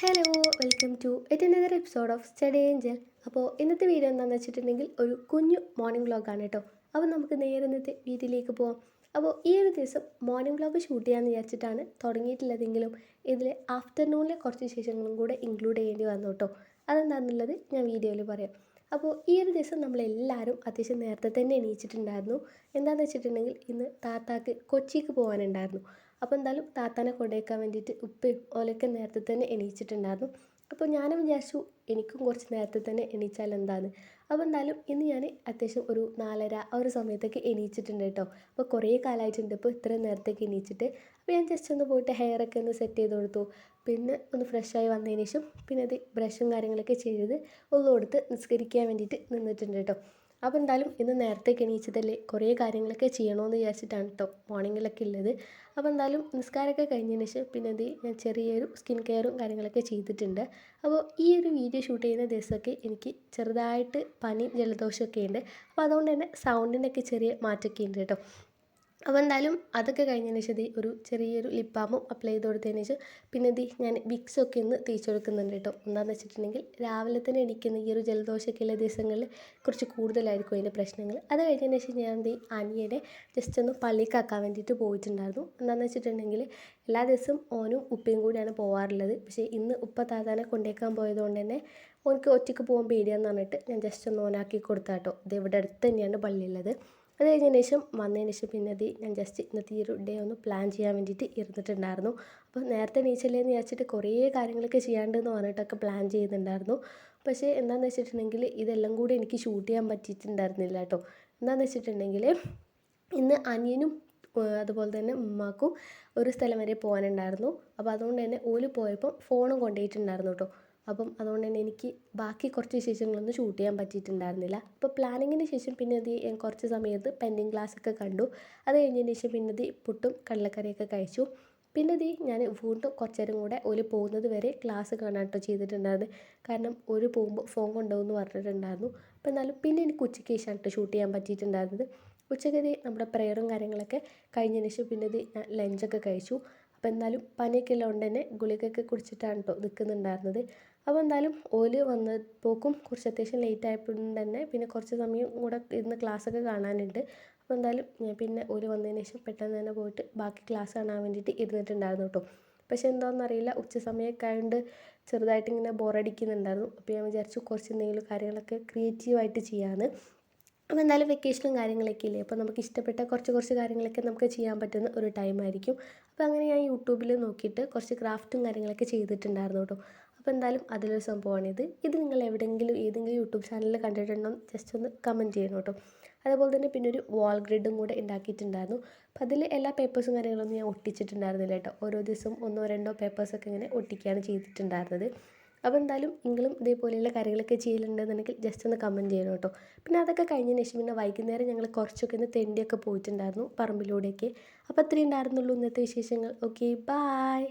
Hello, welcome to yet another episode of Study Angel. അപ്പോൾ ഇന്നത്തെ video എന്താണെന്ന് വെച്ചിട്ടുണ്ടെങ്കിൽ ഒരു കുഞ്ഞു മോർണിംഗ് വ്ളോഗാണ് കേട്ടോ. അപ്പോൾ നമുക്ക് നേരെ ഇന്നത്തെ വീഡിയോയിലേക്ക് പോകാം. അപ്പോൾ ഈ ഒരു ദിവസം മോർണിംഗ് വ്ളോഗ് ഷൂട്ട് ചെയ്യാമെന്ന് വിചാരിച്ചിട്ടാണ് തുടങ്ങിയിട്ടുള്ളതെങ്കിലും ഇതിൽ ആഫ്റ്റർനൂണിലെ കുറച്ച് വിശേഷങ്ങളും കൂടെ ഇൻക്ലൂഡ് ചെയ്യേണ്ടി വന്നു കേട്ടോ. അതെന്താണെന്നുള്ളത് ഞാൻ വീഡിയോയിൽ പറയാം. അപ്പോൾ ഈ ഒരു ദിവസം നമ്മളെല്ലാവരും അത്യാവശ്യം നേരത്തെ തന്നെ എണീച്ചിട്ടുണ്ടായിരുന്നു. എന്താണെന്ന് വെച്ചിട്ടുണ്ടെങ്കിൽ ഇന്ന് താത്താക്ക് കൊച്ചിക്ക് പോകാനുണ്ടായിരുന്നു. അപ്പോൾ എന്തായാലും താത്താനെ കൊണ്ടുപോയിക്കാൻ വേണ്ടിയിട്ട് ഉപ്പയും ഓലൊക്കെ നേരത്തെ തന്നെ എണീച്ചിട്ടുണ്ടായിരുന്നു. അപ്പോൾ ഞാനും വിചാരിച്ചു എനിക്കും കുറച്ച് നേരത്തെ തന്നെ എണീച്ചാൽ എന്താന്ന്. അപ്പോൾ എന്തായാലും ഇന്ന് ഞാൻ അത്യാവശ്യം ഒരു 4:30 ആ ഒരു സമയത്തൊക്കെ എണീച്ചിട്ടുണ്ട് കേട്ടോ. അപ്പോൾ കുറേ കാലമായിട്ടുണ്ട് ഇപ്പോൾ ഇത്രയും നേരത്തേക്ക് എണീച്ചിട്ട്. അപ്പോൾ ഞാൻ ജസ്റ്റ് ഒന്ന് പോയിട്ട് ഹെയറൊക്കെ ഒന്ന് സെറ്റ് ചെയ്ത് കൊടുത്തു. പിന്നെ ഒന്ന് ഫ്രഷായി വന്നതിന് ശേഷം പിന്നെ അത് ബ്രഷും കാര്യങ്ങളൊക്കെ ചെയ്ത് ഒന്ന് കൊടുത്ത് നിസ്കരിക്കാൻ വേണ്ടിയിട്ട് നിന്നിട്ടുണ്ട് കേട്ടോ. അപ്പോൾ എന്തായാലും ഇന്ന് നേരത്തേക്ക് എണീച്ചതല്ലേ കുറേ കാര്യങ്ങളൊക്കെ ചെയ്യണമെന്ന് വിചാരിച്ചിട്ടാണ് കേട്ടോ മോർണിംഗിലൊക്കെ ഉള്ളത്. അപ്പോൾ എന്തായാലും നിസ്കാരമൊക്കെ കഴിഞ്ഞതിന് ശേഷം പിന്നെ ഞാൻ ചെറിയൊരു സ്കിൻ കെയറും കാര്യങ്ങളൊക്കെ ചെയ്തിട്ടുണ്ട്. അപ്പോൾ ഈ ഒരു വീഡിയോ ഷൂട്ട് ചെയ്യുന്ന ദിവസമൊക്കെ എനിക്ക് ചെറുതായിട്ട് പനിയും ജലദോഷമൊക്കെ ഉണ്ട്. അപ്പോൾ അതുകൊണ്ട് തന്നെ സൗണ്ടിനൊക്കെ ചെറിയ മാറ്റമൊക്കെ ഉണ്ട് കേട്ടോ. അപ്പോൾ എന്തായാലും അതൊക്കെ കഴിഞ്ഞതിന് ശേഷം ഒരു ചെറിയൊരു ലിപ് ബാമും അപ്ലൈ ചെയ്ത് കൊടുത്തതിന് ശേഷം പിന്നെ ഞാൻ വിക്സൊക്കെ ഒന്ന് തേച്ച് കൊടുക്കുന്നുണ്ട് കേട്ടോ. എന്താണെന്ന് വെച്ചിട്ടുണ്ടെങ്കിൽ രാവിലെ തന്നെ എണീക്കുന്ന ഈ ഒരു ജലദോഷമൊക്കെ ഉള്ള ദിവസങ്ങളിൽ കുറച്ച് കൂടുതലായിരിക്കും അതിൻ്റെ പ്രശ്നങ്ങൾ. അത് കഴിഞ്ഞതിന് ശേഷം ഞാൻ അനിയനെ ജസ്റ്റ് ഒന്ന് പള്ളിക്കാക്കാൻ വേണ്ടിയിട്ട് പോയിട്ടുണ്ടായിരുന്നു. എന്താണെന്ന് വെച്ചിട്ടുണ്ടെങ്കിൽ എല്ലാ ദിവസവും ഓനും ഉപ്പയും കൂടിയാണ് പോകാറുള്ളത്. പക്ഷേ ഇന്ന് ഉപ്പ താത്താനെ കൊണ്ടേക്കാൻ പോയതുകൊണ്ട് തന്നെ ഓനക്ക് ഒറ്റയ്ക്ക് പോകാൻ പേടിയാന്ന് പറഞ്ഞിട്ട് ഞാൻ ജസ്റ്റ് ഒന്ന് ഓനാക്കി കൊടുത്താൽ കേട്ടോ. ഇത് ഇവിടെ അടുത്ത് തന്നെയാണ് പള്ളിയുള്ളത്. അത് കഴിഞ്ഞതിന് ശേഷം വന്നതിന് ശേഷം പിന്നെ ഞാൻ ജസ്റ്റ് ഇന്നത്തെ ഈ ഒരു ഡേ ഒന്ന് പ്ലാൻ ചെയ്യാൻ വേണ്ടിയിട്ട് ഇരുന്നിട്ടുണ്ടായിരുന്നു. അപ്പോൾ നേരത്തെ എണീച്ചല്ലേന്ന് വിചാരിച്ചിട്ട് കുറേ കാര്യങ്ങളൊക്കെ ചെയ്യാണ്ടെന്ന് പറഞ്ഞിട്ടൊക്കെ പ്ലാൻ ചെയ്യുന്നുണ്ടായിരുന്നു. പക്ഷേ എന്താണെന്ന് വെച്ചിട്ടുണ്ടെങ്കിൽ ഇതെല്ലാം കൂടി എനിക്ക് ഷൂട്ട് ചെയ്യാൻ പറ്റിയിട്ടുണ്ടായിരുന്നില്ല കേട്ടോ. എന്താണെന്ന് വെച്ചിട്ടുണ്ടെങ്കിൽ ഇന്ന് അനിയനും അതുപോലെ തന്നെ ഉമ്മാക്കും ഒരു സ്ഥലം വരെ പോകാനുണ്ടായിരുന്നു. അപ്പോൾ അതുകൊണ്ട് തന്നെ ഓല് പോയപ്പോൾ ഫോണും കൊണ്ടുപോയിട്ടുണ്ടായിരുന്നു കേട്ടോ. അപ്പം അതുകൊണ്ട് തന്നെ എനിക്ക് ബാക്കി കുറച്ച് വിശേഷങ്ങളൊന്നും ഷൂട്ട് ചെയ്യാൻ പറ്റിയിട്ടുണ്ടായിരുന്നില്ല. അപ്പോൾ പ്ലാനിങ്ങിന് ശേഷം പിന്നെ ഞാൻ കുറച്ച് സമയത്ത് പെൻഡിങ് ക്ലാസ്സൊക്കെ കണ്ടു. അത് കഴിഞ്ഞതിന് ശേഷം പിന്നെ പുട്ടും കടലക്കറിയൊക്കെ കഴിച്ചു. പിന്നെ ഞാൻ വീണ്ടും കുറച്ച് നേരം കൂടെ ഓല് പോകുന്നത് വരെ ക്ലാസ് കാണാൻ കേട്ടോ ചെയ്തിട്ടുണ്ടായിരുന്നു. കാരണം ഒരു പോകുമ്പോൾ ഫോൺ കൊണ്ടുപോകുമെന്ന് പറഞ്ഞിട്ടുണ്ടായിരുന്നു. അപ്പോൾ എന്നാലും പിന്നെ എനിക്ക് ഉച്ചയ്ക്ക് ശേഷം കേട്ടോ ഷൂട്ട് ചെയ്യാൻ പറ്റിയിട്ടുണ്ടായിരുന്നത്. ഉച്ചയ്ക്ക് നമ്മുടെ പ്രെയറും കാര്യങ്ങളൊക്കെ കഴിഞ്ഞതിന് ശേഷം പിന്നെ ഞാൻ ലഞ്ചൊക്കെ കഴിച്ചു. അപ്പോൾ എന്തായാലും പനിയൊക്കെ ഉള്ളതുകൊണ്ട് തന്നെ ഗുളികയൊക്കെ കുടിച്ചിട്ടാണ് കേട്ടോ നിൽക്കുന്നുണ്ടായിരുന്നത്. അപ്പോൾ എന്തായാലും ഓല് വന്നപ്പോക്കും കുറച്ച് അത്യാവശ്യം ലേറ്റ് ആയപ്പോഴും തന്നെ പിന്നെ കുറച്ച് സമയം കൂടെ ഇരുന്ന് ക്ലാസ്സൊക്കെ കാണാനുണ്ട്. അപ്പോൾ എന്തായാലും ഞാൻ പിന്നെ ഓല് വന്നതിന് ശേഷം പെട്ടെന്ന് തന്നെ പോയിട്ട് ബാക്കി ക്ലാസ് കാണാൻ വേണ്ടിയിട്ട് ഇരുന്നിട്ടുണ്ടായിരുന്നു കേട്ടോ. പക്ഷേ എന്താണെന്നറിയില്ല ഉച്ച സമയമൊക്കെ ആയതുകൊണ്ട് ചെറുതായിട്ട് ഇങ്ങനെ ബോറടിക്കുന്നുണ്ടായിരുന്നു. അപ്പോൾ ഞാൻ വിചാരിച്ചു കുറച്ച് എന്തെങ്കിലും കാര്യങ്ങളൊക്കെ ക്രിയേറ്റീവായിട്ട് ചെയ്യാമെന്ന്. അപ്പോൾ എന്തായാലും വെക്കേഷനും കാര്യങ്ങളൊക്കെ ഇല്ലേ, അപ്പോൾ നമുക്ക് ഇഷ്ടപ്പെട്ട കുറച്ച് കാര്യങ്ങളൊക്കെ നമുക്ക് ചെയ്യാൻ പറ്റുന്ന ഒരു ടൈമായിരിക്കും. അപ്പോൾ അങ്ങനെ ഞാൻ യൂട്യൂബിൽ നോക്കിയിട്ട് കുറച്ച് ക്രാഫ്റ്റും കാര്യങ്ങളൊക്കെ ചെയ്തിട്ടുണ്ടായിരുന്നു കേട്ടോ. അപ്പോൾ എന്തായാലും അതിലൊരു സംഭവമാണിത്. ഇത് നിങ്ങൾ എവിടെയെങ്കിലും ഏതെങ്കിലും യൂട്യൂബ് ചാനലിൽ കണ്ടിട്ടുണ്ടോ ജസ്റ്റ് ഒന്ന് കമൻറ്റ് ചെയ്യണം കേട്ടോ. അതുപോലെ തന്നെ പിന്നെ ഒരു വാൾ ഗ്രിഡും കൂടെ ഉണ്ടാക്കിയിട്ടുണ്ടായിരുന്നു. അപ്പോൾ അതിൽ എല്ലാ പേപ്പേഴ്സും കാര്യങ്ങളൊന്നും ഞാൻ ഒട്ടിച്ചിട്ടുണ്ടായിരുന്നില്ല കേട്ടോ. ഓരോ ദിവസവും 1-2 പേപ്പേഴ്സൊക്കെ ഇങ്ങനെ ഒട്ടിക്കുകയാണ് ചെയ്തിട്ടുണ്ടായിരുന്നത്. അപ്പോൾ എന്തായാലും നിങ്ങളും ഇതേപോലെയുള്ള കാര്യങ്ങളൊക്കെ ചെയ്യലുണ്ടെന്നുണ്ടെങ്കിൽ ജസ്റ്റ് ഒന്ന് കമൻറ്റ് ചെയ്യണം കേട്ടോ. പിന്നെ അതൊക്കെ കഴിഞ്ഞതിന് ശേഷം പിന്നെ വൈകുന്നേരം ഞങ്ങൾ കുറച്ചൊക്കെ ഒന്ന് തെണ്ടിയൊക്കെ പോയിട്ടുണ്ടായിരുന്നു പറമ്പിലൂടെയൊക്കെ. അപ്പോൾ അത്രയും ഉണ്ടായിരുന്നുള്ളൂ ഇന്നത്തെ വിശേഷങ്ങൾ. Okay, bye.